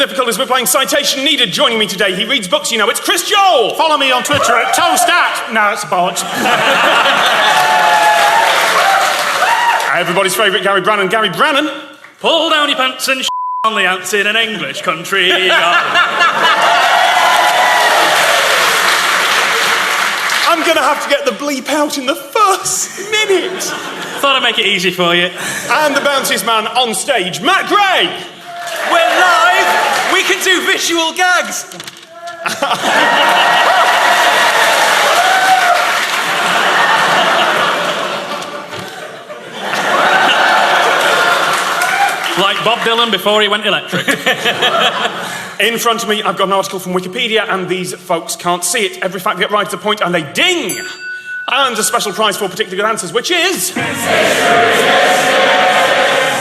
difficult as we're playing Citation Needed. Joining me today, he reads books, you know, it's Chris Joel! Follow me on Twitter at Toastat! No, it's bollocks. Everybody's favourite Gary Brannan. Gary Brannan? Pull down your pants and on the ants in an English country. I'm going to have to get the bleep out in the first minute. Thought I'd make it easy for you. And the bountiest man on stage, Matt Gray. We're live. We can do visual gags. Like Bob Dylan before he went electric. In front of me, I've got an article from Wikipedia, and these folks can't see it. Every fact they get right is a point, and they ding! And a special prize for particularly good answers, which is...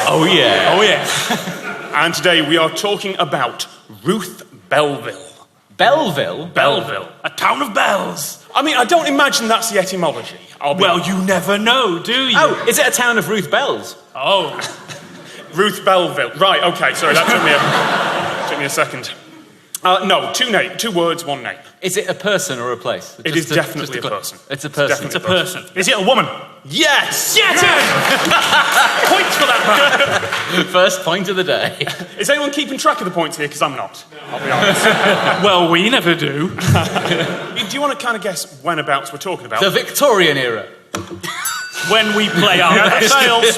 Oh, yeah. Oh, yeah. And today we are talking about Ruth Belville. Belville? Belleville. A town of bells. I mean, I don't imagine that's the etymology. Well, you never know, do you? Oh, is it a town of Ruth Bells? Oh. Ruth Belville. Right, okay, sorry, that took me a second. No, two words, one name. Is it a person or a place? It is definitely a person. It's a person. It's a person. Is it a woman? Yes! Yes! Points for that, man. First point of the day. Is anyone keeping track of the points here? Because I'm not, I'll be honest. Well, we never do. Do you want to kind of guess whenabouts we're talking about? The Victorian era. When we play our best. Fails.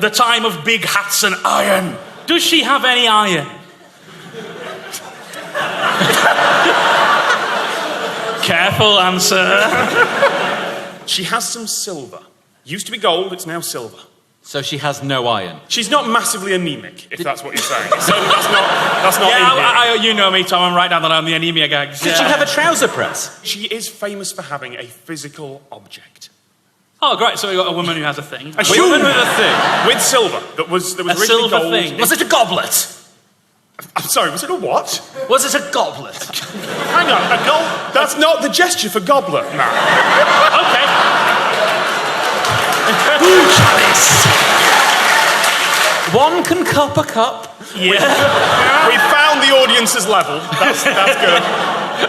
The time of big hats and iron. Does she have any iron? Careful answer. She has some silver. Used to be gold, it's now silver. So she has no iron. She's not massively anemic, if that's what you're saying. So that's not Yeah, in here. you know me, Tom. I'm right down the line, the anemia gags. Did she have a trouser press? She is famous for having a physical object. Oh, great. So we got a woman who has a thing. A woman with a thing. With silver. That was A originally silver gold. thing. Was it a goblet? I'm sorry, was it a what? Was it a goblet? Hang on, a gold... That's not the gesture for goblet, man. Okay. Ooh, chalice. One can cup a cup. Yeah. We found the audience's level. That's good.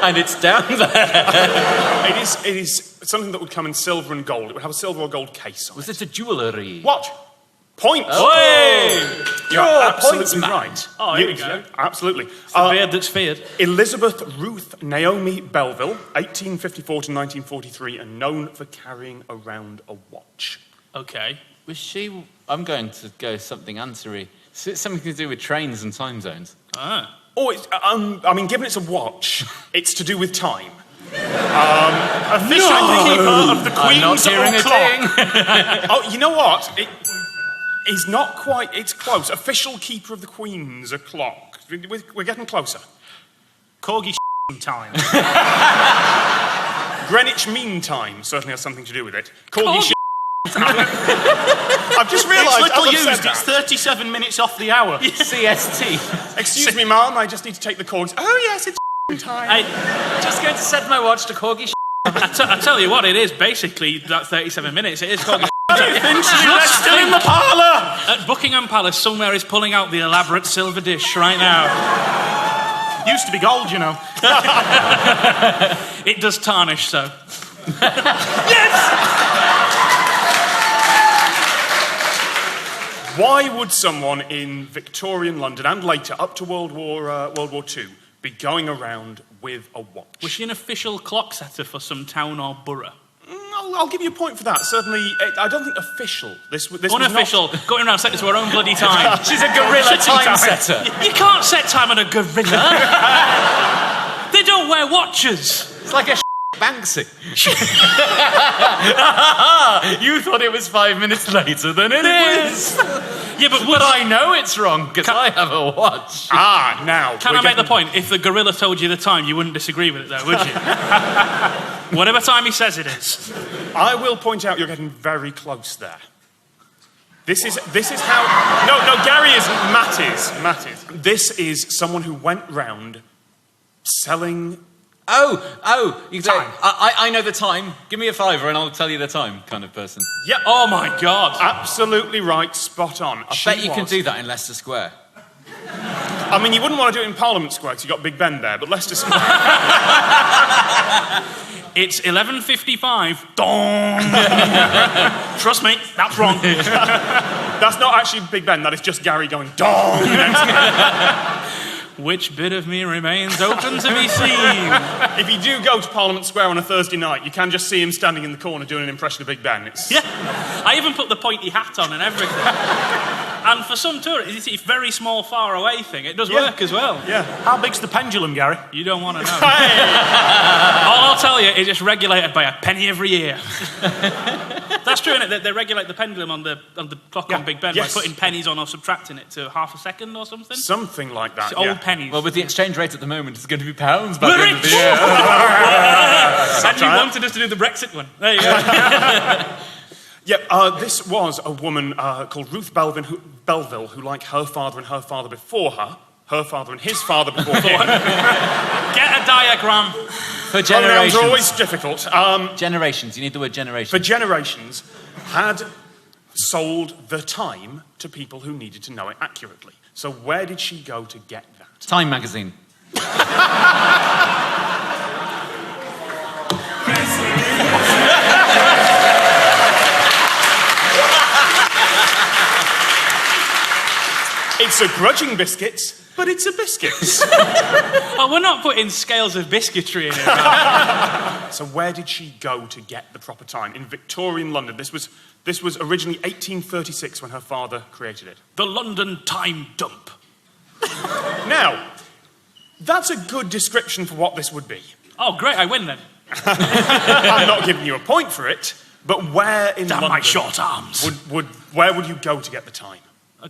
And it's down there. It is something that would come in silver and gold. It would have a silver or gold case on it. Was it a jewellery? What? Points. Oh. You're absolutely points, man. right. Oh, here we go. Yeah, absolutely. The beard that's feared. Elizabeth Ruth Naomi Belville, 1854 to 1943, and known for carrying around a watch. Okay. Was she... I'm going to go something answery. It's something to do with trains and time zones. Ah. Oh, I mean, given it's a watch, it's to do with time. Official keeper of the I'm not Queen's hearing a clock. ding. Oh, you know what? It's not quite. It's close. Official keeper of the Queen's clock. We're getting closer. Corgi time. Greenwich Mean Time certainly has something to do with it. Corgi. I've just realised. It's little as I've said used. It's 37 minutes off the hour. CST. Excuse me, ma'am. I just need to take the cords. Oh yes, it's time. I Just going to set my watch to corgi. I tell you what, it is basically that 37 minutes. It is Corgi. Just still in the parlour. At Buckingham Palace, somewhere is pulling out the elaborate silver dish right now. Used to be gold, you know. It does tarnish, so. Yes. Why would someone in Victorian London and later, up to World War II, be going around with a watch? Was she an official clock setter for some town or borough? I'll give you a point for that. Certainly, I don't think official. This Unofficial, was going around setting to her own bloody time. She's a gorilla time setter. You can't set time on a gorilla. They don't wear watches. It's like a Banksy. You thought it was 5 minutes later than it is. Yeah, but I know it's wrong because I have a watch. now. Can I make the point? If the gorilla told you the time, you wouldn't disagree with it, though, would you? Whatever time he says it is. I will point out you're getting very close there. This is how... No, Gary isn't. Matt is. This is someone who went round selling... Oh, you say, I know the time. Give me a fiver and I'll tell you the time kind of person. Yep. Oh, my God. Absolutely right, spot on. I bet you can do that in Leicester Square. I mean, you wouldn't want to do it in Parliament Square because you've got Big Ben there, but Leicester Square. It's 11:55. Dong. Trust me, that's wrong. That's not actually Big Ben, that is just Gary going, dong! Which bit of me remains open to be seen? If you do go to Parliament Square on a Thursday night, you can just see him standing in the corner doing an impression of Big Ben. Yeah, I even put the pointy hat on and everything. And for some tourists, it's a very small, far away thing. It does work as well. Yeah. How big's the pendulum, Gary? You don't want to know. Hey! All I'll tell you is it's regulated by a penny every year. That's true, isn't it? They regulate the pendulum on the clock on Big Ben by putting pennies on or subtracting it to half a second or something. Something like that, It's old pennies. Well, with the exchange rate at the moment, it's going to be pounds by the end of the year. And you wanted us to do the Brexit one. There you go. This was a woman called Ruth Belville who, like her father and her father before her father and his father before him. Get a diagram. For Pronouns generations. are always difficult. Generations. You need the word generation. For generations, had sold the time to people who needed to know it accurately. So where did she go to get that? Time magazine. It's a grudging biscuit, but it's a biscuit. Oh, we're not putting scales of biscuitry in it. So where did she go to get the proper time? In Victorian London. This was originally 1836 when her father created it. The London Time Dump. Now, that's a good description for what this would be. Oh, great, I win then. I'm not giving you a point for it, but where in Damn London my short arms. where would you go to get the time?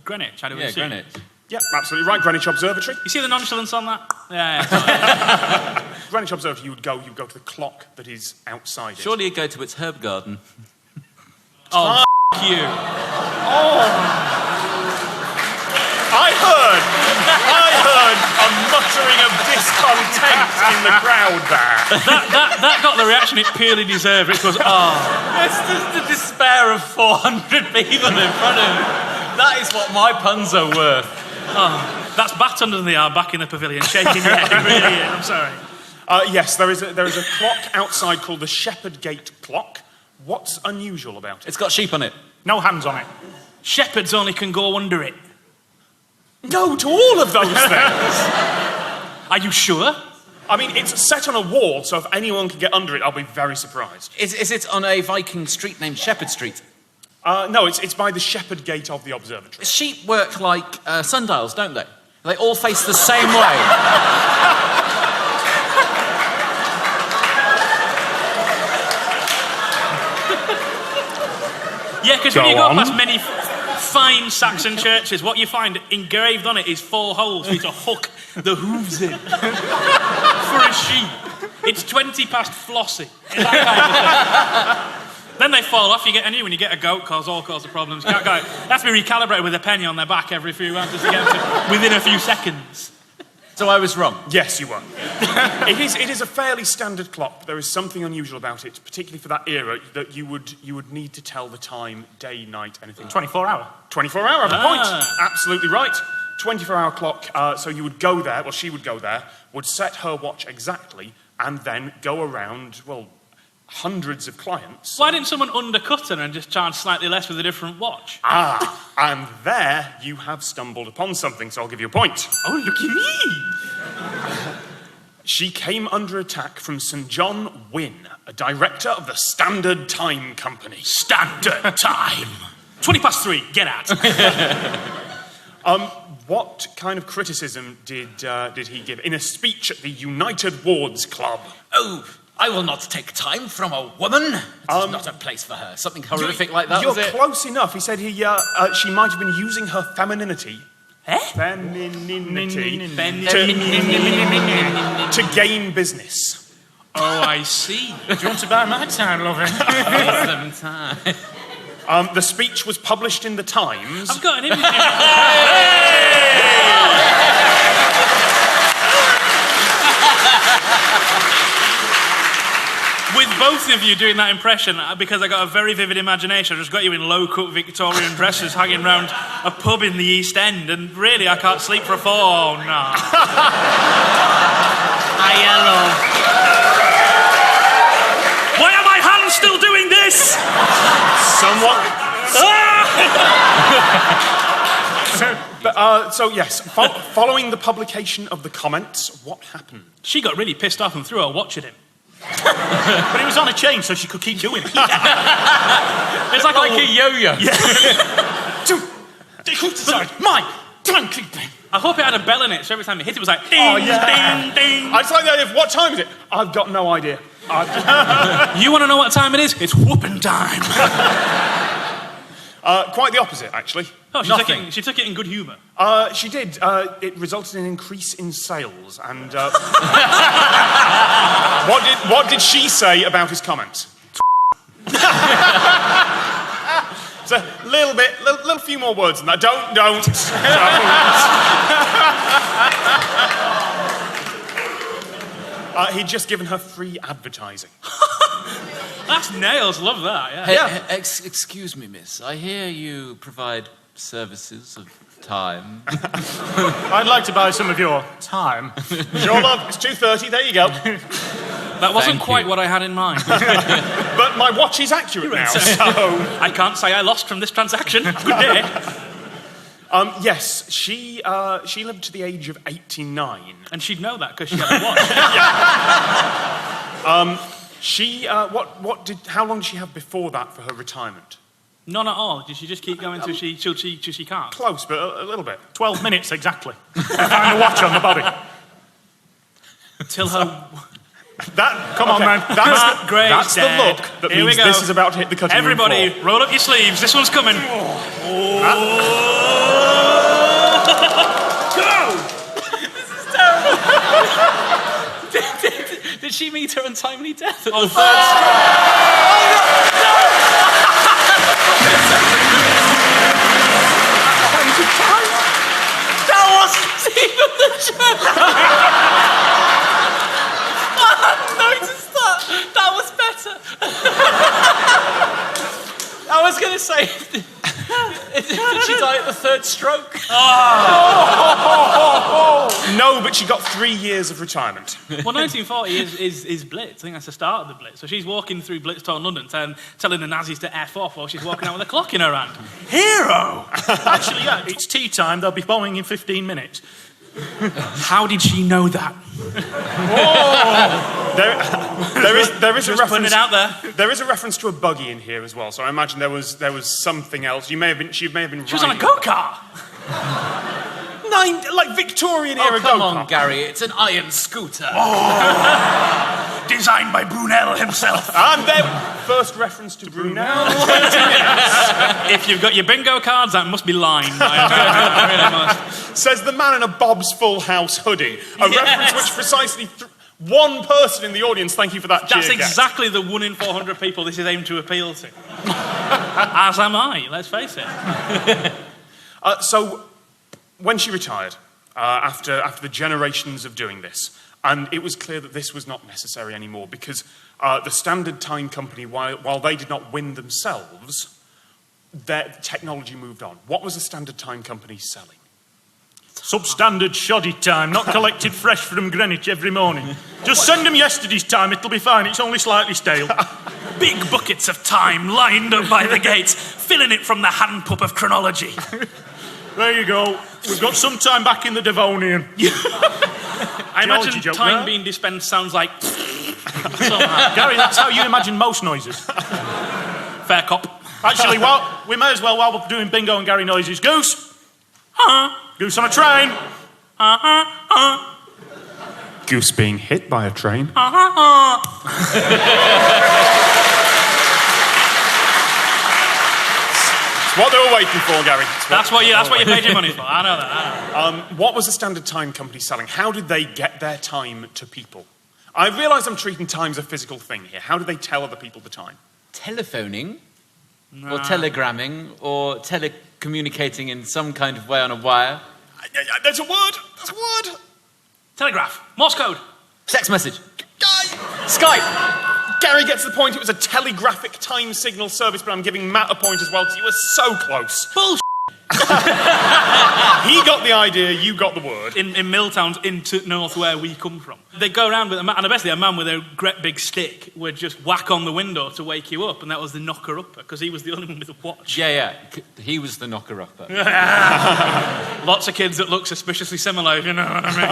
Greenwich, I don't see. Greenwich. Yeah, absolutely right. Greenwich Observatory. You see the nonchalance on that? Yeah. Greenwich Observatory, you would go to the clock that is outside it. Surely you'd go to its herb garden. Oh, you. I heard a muttering of discontent in the crowd there. That got the reaction it purely deserved. It was, It's just the despair of 400 people in front of him. That is what my puns are worth. that's Baton than they are back in the pavilion, shaking your head. It really is, I'm sorry. Yes, there is a clock outside called the Shepherd Gate Clock. What's unusual about it? It's got sheep on it. No hands on it. Shepherds only can go under it. No to all of those things. Are you sure? I mean, it's set on a wall, so if anyone can get under it, I'll be very surprised. Is it on a Viking street named Shepherd Street? No, it's by the Shepherd Gate of the observatory. Sheep work like sundials, don't they? They all face the same way. Yeah, because when you go past many fine Saxon churches, what you find engraved on it is 4 holes for you to hook the hooves in. For a sheep. It's 20 past Flossie. That kind of thing. Then they fall off, you get a new one. You get a goat, all cause of problems. Can't go. It has to be recalibrated with a penny on their back every few rounds just to get to within a few seconds. So I was wrong. Yes, you were. It is a fairly standard clock, but there is something unusual about it, particularly for that era, that you would need to tell the time, day, night, anything. 24 hour. 24 hour, I have a point. Absolutely right. 24-hour clock, so you would go there, well, she would go there, would set her watch exactly, and then go around, well, hundreds of clients. Why didn't someone undercut her and just charge slightly less with a different watch? And there you have stumbled upon something, so I'll give you a point. Oh, look at me! She came under attack from St. John Wynne, a director of the Standard Time Company. Standard Time! 20 past 3, get out. What kind of criticism did he give in a speech at the United Wards Club? Oh, I will not take time from a woman. It's not a place for her. Something horrific like that, You're was it? close enough. He said she might have been using her femininity. Femininity. To gain business. Oh, I see. Do you want to buy my time, loving? The speech was published in the Times. I've got an image. With both of you doing that impression because I got a very vivid imagination. I just got you in low-cut Victorian dresses hanging around a pub in the East End, and really, I can't sleep for a fall. Oh, no. Yellow. Why are my hands still doing this? Someone... So yes, following the publication of the comments, what happened? She got really pissed off and threw her watch at him. But it was on a chain, so she could keep doing it. It's like a yo-yo. Mine! Timekeeping! I hope it had a bell in it, so every time you hit it was like ding, ding, ding. I just like the idea of what time is it? I've got no idea. You want to know what time it is? It's whooping time. Quite the opposite, actually. Oh, she took it in good humour. She did. It resulted in an increase in sales. And what did she say about his comments? It's a little few more words than that. Don't. He'd just given her free advertising. That's nails. Love that. Yeah. Hey, excuse me, miss. I hear you provide services of time. I'd like to buy some of your time. Sure, love. It's 2:30. There you go. That wasn't quite what I had in mind. But my watch is accurate now, so... I can't say I lost from this transaction. Good day. Yes, she lived to the age of 89. And she'd know that because she had a watch. How long did she have before that for her retirement? None at all. Did she just keep going till she can't? Close, but a little bit. 12 minutes, exactly. I found a watch on the body. Till her... Come on, man. That's the look that Here means we go. this is about to hit the cutting room floor. Everybody, roll up your sleeves. This one's coming. Go! This is terrible. Did she meet her untimely death at the third That wasn't even the joke. I hadn't noticed that. That was better. I was going to say, did she die at the third stroke? No, but she got 3 years of retirement. Well, 1940 is Blitz. I think that's the start of the Blitz. So she's walking through Blitztown, London, telling the Nazis to F off while she's walking out with a clock in her hand. Hero! Actually, yeah, it's tea time. They'll be bombing in 15 minutes. How did she know that? There is a Just putting reference. it out there. There is a reference to a buggy in here as well. So I imagine there was something else. She may have been. She was on a riding- go-kart. Like Victorian era Oh, come go-kart. on, Gary. It's an iron scooter. Designed by Brunel himself. And then first reference to Brunel. If you've got your bingo cards, that must be lined. I really must. Says the man in a Bob's Full House hoodie. A reference which precisely one person in the audience. Thank you for that. That's cheer, Gav. exactly the 1 in 400 people this is aimed to appeal to. As am I, let's face it. So, when she retired, after the generations of doing this, and it was clear that this was not necessary anymore because the Standard Time Company, while they did not win themselves, their technology moved on. What was the Standard Time Company selling? Substandard shoddy time, not collected fresh from Greenwich every morning. Just send them yesterday's time, it'll be fine, it's only slightly stale. Big buckets of time lined up by the gates, filling it from the hand pup of chronology. There you go. We've got some time back in the Devonian. I imagine Geology joke time there. being dispensed sounds like... Gary, that's how you imagine most noises. Fair cop. Actually, well, we may as well, while we're doing bingo and Gary noises, Goose. Goose on a train. Goose being hit by a train. It's what they were waiting for, Gary. That's what you paid your money for. I know that. What was the Standard Time Company selling? How did they get their time to people? I realise I'm treating time as a physical thing here. How did they tell other people the time? Telephoning, or telegramming, or telecommunicating in some kind of way on a wire. There's a word. There's a word. Telegraph. Morse code. Text message. Skype. Gary gets the point. It was a telegraphic time signal service, but I'm giving Matt a point as well because you were so close. Bullshit. He got the idea, you got the word. In Milltowns, into north where we come from. They go around with a man, and basically a man with a great big stick would just whack on the window to wake you up, and that was the knocker-upper, because he was the only one with a watch. Yeah. He was the knocker-upper. Lots of kids that look suspiciously similar, if you know what I mean.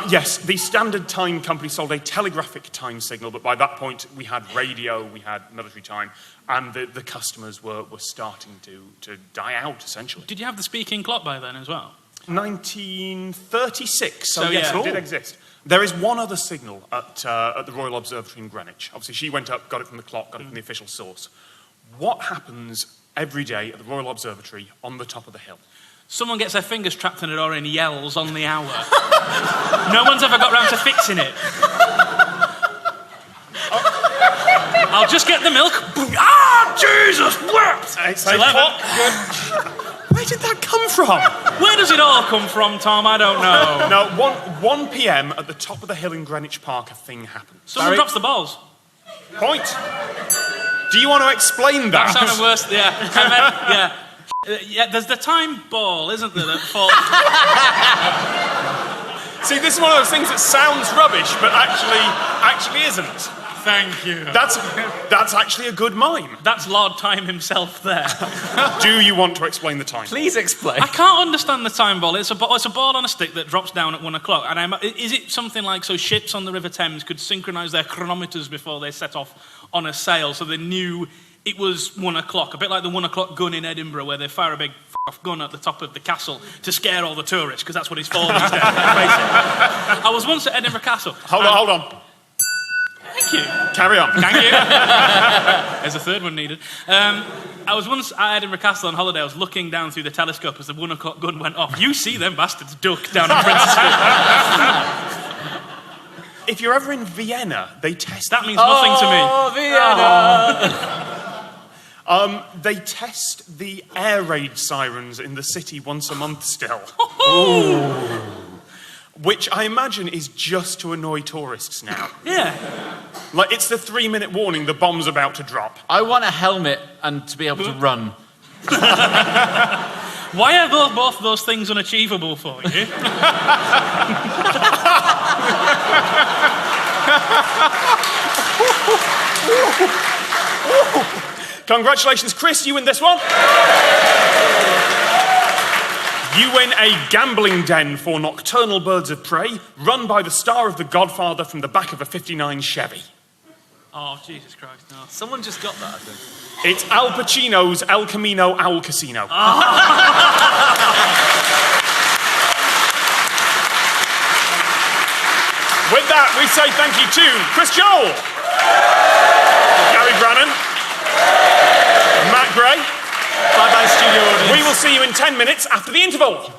Yes, the Standard Time Company sold a telegraphic time signal, but by that point we had radio, we had military time, and the customers were starting to die out, essentially. Did you have the speaking clock by then as well? 1936, So, yes, yeah. it did exist. There is one other signal at the Royal Observatory in Greenwich. Obviously, she went up, got it from the clock, got it from the official source. What happens every day at the Royal Observatory on the top of the hill? Someone gets their fingers trapped in it or in yells on the hour. No one's ever got round to fixing it. I'll just get the milk. Ah, Jesus, wept! It's 11. Where did that come from? Where does it all come from, Tom? I don't know. No, 1 p.m. at the top of the hill in Greenwich Park, a thing happens. Someone drops the balls. Point. Do you want to explain that? That sounded worse, yeah. I meant, yeah. Yeah, there's the time ball, isn't there, that falls... See, this is one of those things that sounds rubbish, but actually isn't. Thank you. That's actually a good mime. That's Lord Time himself there. Do you want to explain the time? Please explain. I can't understand the time ball. It's a ball on a stick that drops down at 1 o'clock. And is it something like so ships on the River Thames could synchronise their chronometers before they set off on a sail, so they knew it was 1 o'clock, a bit like the 1 o'clock gun in Edinburgh, where they fire a big off gun at the top of the castle to scare all the tourists, because that's what it's for these days. I was once at Edinburgh Castle. Hold on. Thank you. Carry on. Thank you. There's a third one needed. I was once at Edinburgh Castle on holiday. I was looking down through the telescope as the 1 o'clock gun went off. You see them bastards duck down in Princess Street. If you're ever in Vienna, they test... That means nothing to me. Vienna! They test the air raid sirens in the city once a month still. Which I imagine is just to annoy tourists now. Yeah. Like, it's the 3-minute warning, the bomb's about to drop. I want a helmet and to be able to run. Why are both those things unachievable for you? Congratulations, Chris, you win this one. You win a gambling den for nocturnal birds of prey, run by the star of The Godfather from the back of a '59 Chevy. Oh, Jesus Christ, no. Someone just got that, I think. It's Al Pacino's El Camino Owl Casino. With that, we say thank you to Chris Joel, Gary Brannan, Matt Gray. Bye-bye, studio audience. We will see you in 10 minutes after the interval.